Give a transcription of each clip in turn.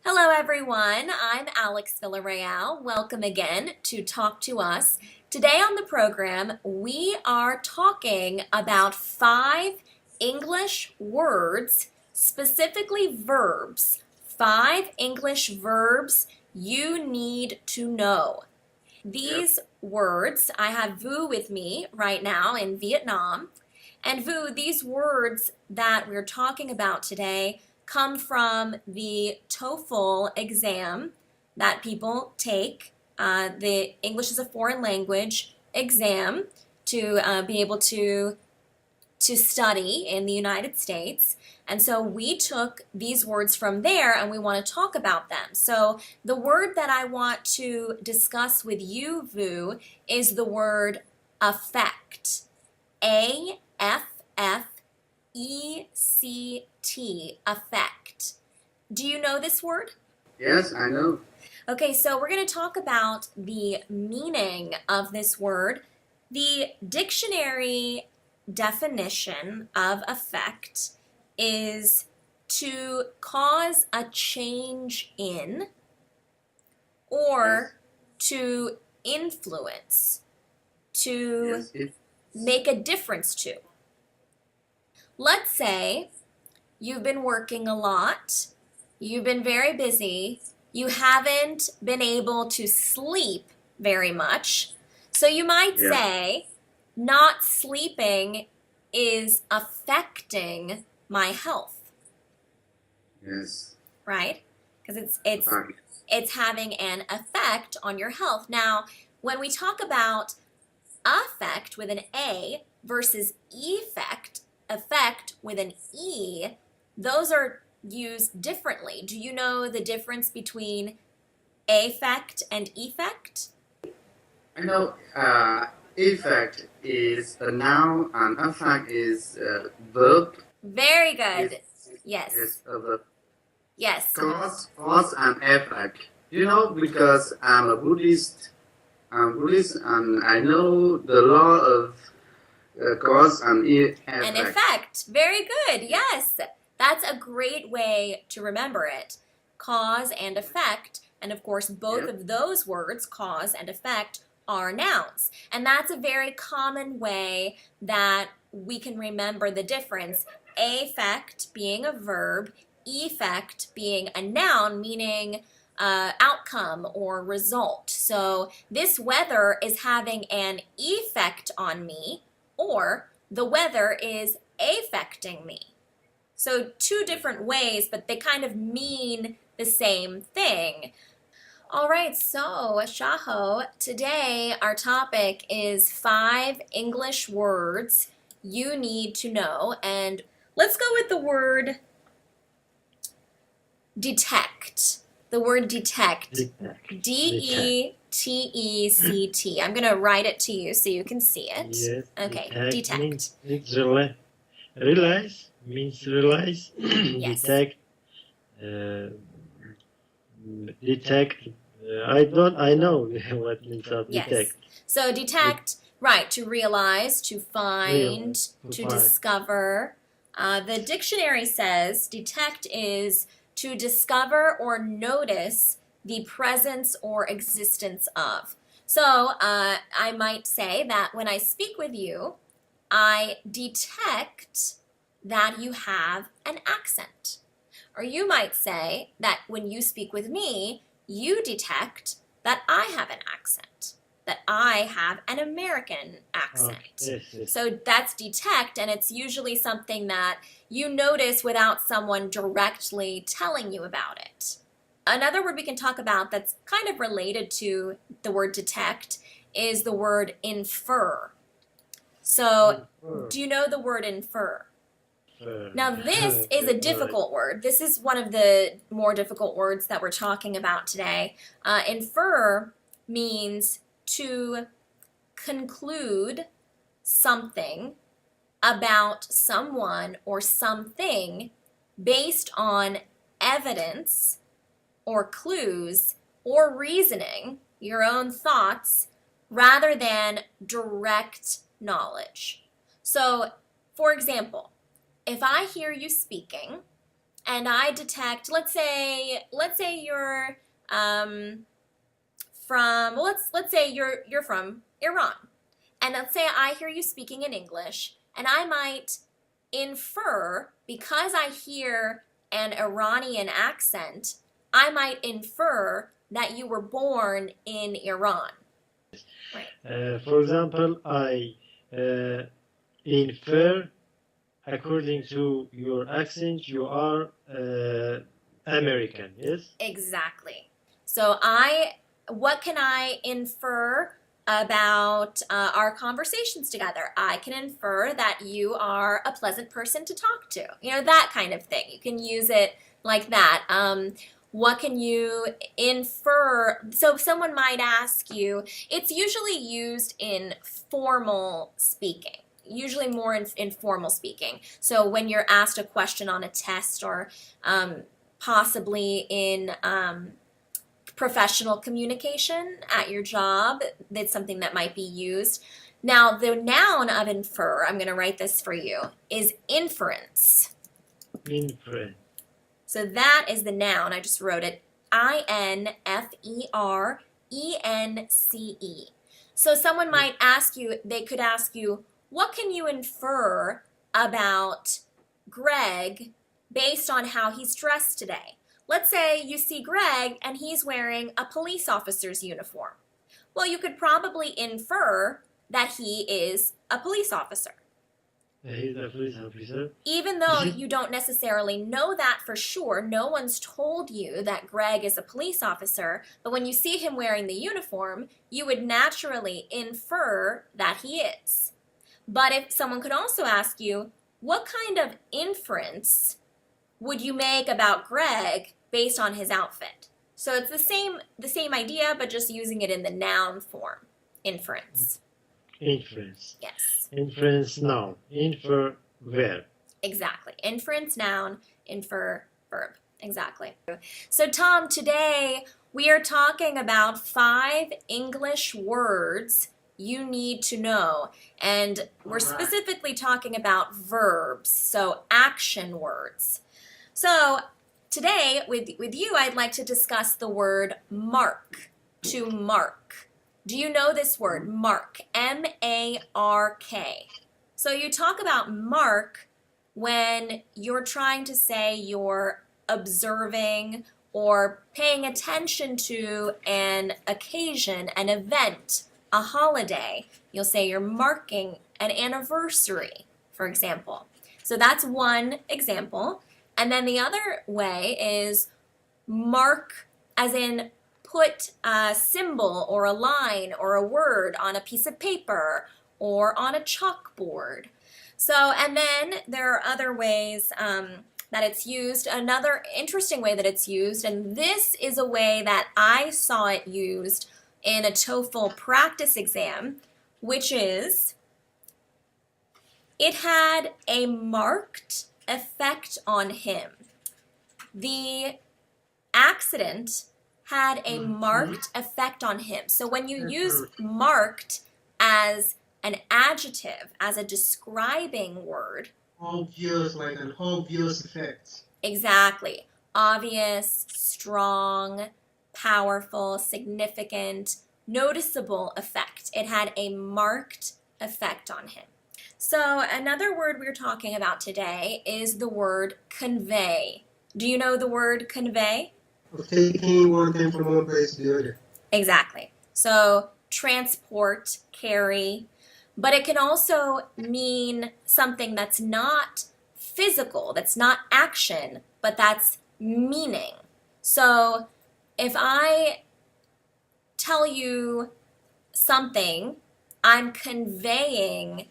Hello, everyone. I'm Alex Villarreal. Welcome again to Talk to Us. Today on the program, we are talking about 5 English words, specifically verbs. 5 English verbs you need to know. These words, I have Vu with me right now in Vietnam. And Vu, these words that we're talking about today come from the TOEFL exam that people take, the English as a foreign language exam to be able to study in the United States. And so we took these words from there and we want to talk about them. So the word that I want to discuss with you, Vu, is the word affect. A-F-F-E-C-T, affect. Do you know this word? Yes, I know. Okay, so we're going to talk about the meaning of this word. The dictionary definition of affect is to cause a change in Yes, or to influence, to yes, it, make a difference to. Let's say you've been working a lot, you've been very busy, you haven't been able to sleep very much. So you might yeah, say, not sleeping is affecting my health, yes, right? Because right. it's having an effect on your health. Now, when we talk about affect with an A versus effect with an E, those are used differently. Do you know the difference between affect and effect? I know. Effect is a noun and affect is a verb. Very Is good. Yes. is a verb. Yes. Cause and effect. Because I'm Buddhist, and I know the law of cause and An effect. effect. Very good. Yes. That's a great way to remember it. Cause and effect. And of course, both Yep. of those words, cause and effect, are nouns. And that's a very common way that we can remember the difference. Affect being a verb, effect being a noun, meaning outcome or result. So this weather is having an effect on me, or the weather is affecting me. So, two different ways, but they kind of mean the same thing. All right, so Shaho, today our topic is 5 English words you need to know. And let's go with the word detect. The word detect. Detect. D E T E C T. I'm going to write it to you so you can see it. Yes. Okay, Detect detect. means realize means realize. Yes. Detect. Uh, detect. I know what means of Yes. detect. So detect, right, to realize, to find, Realize to to find. discover. The dictionary says detect is to discover or notice the presence or existence of. So I might say that when I speak with you, I detect that you have an accent. Or you might say that when you speak with me, you detect that I have an accent, that I have an American Okay. accent. Yes. So that's detect, and it's usually something that you notice without someone directly telling you about it. Another word we can talk about that's kind of related to the word detect is the word infer. So, do you know the word infer? Now, this is a Right. difficult word. This is one of the more difficult words that we're talking about today. Infer means to conclude something about someone or something based on evidence or clues or reasoning, your own thoughts, rather than direct knowledge. So, for example, if I hear you speaking and I detect, let's say you're from, well, let's say you're from Iran, and let's say I hear you speaking in English, and I might infer, because I hear an Iranian accent, I might infer that you were born in Iran. Right. For example, I infer, according to your accent, you are American, yes? Exactly. So what can I infer about our conversations together? I can infer that you are a pleasant person to talk to. You know, that kind of thing. You can use it like that. What can you infer? So someone might ask you, it's usually used in formal speaking, usually more in formal speaking. So when you're asked a question on a test, or possibly in professional communication at your job, that's something that might be used. Now, the noun of infer, I'm going to write this for you, is inference. Inference. So that is the noun. I just wrote it. INFERENCE. So someone might ask you, they could ask you, what can you infer about Greg based on how he's dressed today? Let's say you see Greg and he's wearing a police officer's uniform. Well, you could probably infer that he is a police officer. He's a police officer. Even though you don't necessarily know that for sure, no one's told you that Greg is a police officer, but when you see him wearing the uniform, you would naturally infer that he is. But if someone could also ask you, what kind of inference would you make about Greg based on his outfit? So it's the same idea, but just using it in the noun form. Inference. Inference. Yes. Inference noun. Infer verb. Exactly. Inference noun, infer verb. Exactly. So Tom, today we are talking about 5 English words you need to know. And we're specifically talking about verbs, so action words. So today with you, I'd like to discuss the word mark, to mark. Do you know this word, mark? M-A-R-K. So you talk about mark when you're trying to say you're observing or paying attention to an occasion, an event, a holiday. You'll say you're marking an anniversary, for example. So that's one example. And then the other way is mark as in put a symbol or a line or a word on a piece of paper or on a chalkboard. So, and then there are other ways that it's used. Another interesting way that it's used, and this is a way that I saw it used in a TOEFL practice exam, which is, it had a marked effect on him. The accident had a marked effect on him. So when you use marked as an adjective, as a describing word. Obvious, like an obvious effect. Exactly. Obvious, strong, powerful, significant, noticeable effect. It had a marked effect on him. So another word we're talking about today is the word convey. Do you know the word convey? Of taking one thing from one place to the other. Exactly. So transport, carry, but it can also mean something that's not physical, that's not action, but that's meaning. So if I tell you something, I'm conveying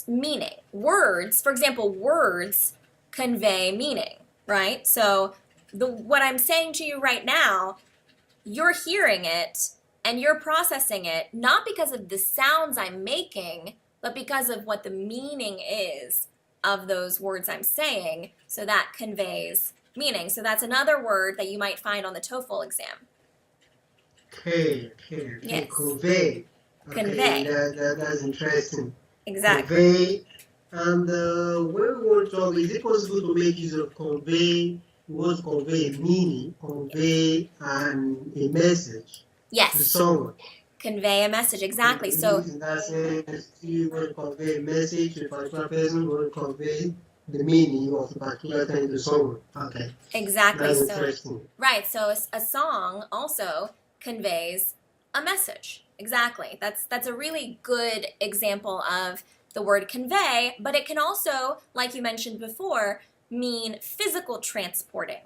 meaning. Words, for example, words convey meaning, right? So what I'm saying to you right now, you're hearing it and you're processing it not because of the sounds I'm making, but because of what the meaning is of those words I'm saying. So that conveys meaning. So that's another word that you might find on the TOEFL exam. Okay. Yes. Convey. Convey. That's interesting. Exactly. Convey And when we want to talk, is it possible to make use of convey? We want to convey a meaning, convey a message to Yes, someone. convey a message. Exactly. So In that sense, you want to convey a message to a particular person, you want to convey the meaning of a particular thing to someone. Okay, exactly. that's So interesting. right. So a song also conveys a message. Exactly. That's a really good example of the word convey, but it can also, like you mentioned before, mean physical transporting.